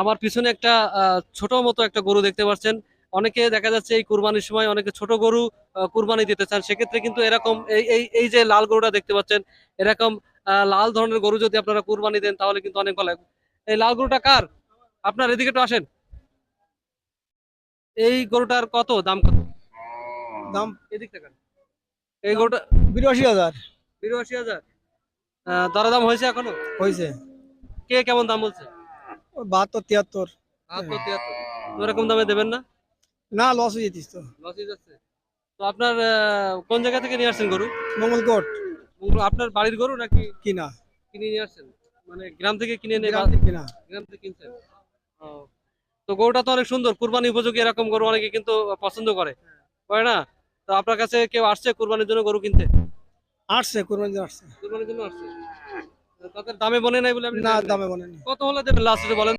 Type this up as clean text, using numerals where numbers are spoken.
আমার পিছনে একটা ছোট মতো একটা গরু দেখতে পাচ্ছেন। অনেকে দেখা যাচ্ছে এই কুরবানির সময় অনেকে ছোট গরু কুরবানি দিতে চান, সেক্ষেত্রে কিন্তু এরকম এই যে লাল গরুটা দেখতে পাচ্ছেন, এরকম লাল ধরনের গরু যদি আপনারা কুরবানি দেন তাহলে কিন্তু অনেক ভালো লাগবে। এই লাল গরুটা কার? আপনার এদিকে একটু আসেন। এই গরুটার কত দাম, কত দাম এদিক থেকে? এই দাম গরুটা ৮২,০০০ 82,000। দরদাম হয়েছে এখনো? হয়েছে। কে কেমন দাম বলছে? ৭২, ৭৩। 72, 73। তো এরকম দামে দেবেন না? না, লস হয়ে যেতিস তো। লসই যাচ্ছে। তো আপনার কোন জায়গা থেকে নিয়ে আসছেন গরু? মঙ্গলকোট। আপনার বাড়ির গরু নাকি কিনা। কিনে নিয়ে আসছেন? মানে গ্রাম থেকে কিনে নিয়ে গ্রাম থেকে কিনা। গ্রাম থেকে কিনছেন? ও, তো গরুটা তো অনেক সুন্দর, কুরবানি উপযোগী। এরকম গরু অনেকে কিন্তু পছন্দ করে, করে না? তো আপনার কাছে কেউ আসছে কুরবানির জন্য গরু কিনতে? আসছে, কোরবানি দিন আসছে। কুরবানির জন্য আসছে। তাদের দামে বনে নাই বলে আপনি না, নেন নাই? দামে বলেনি। কত হলে দেবেন লাস্টে বলেন?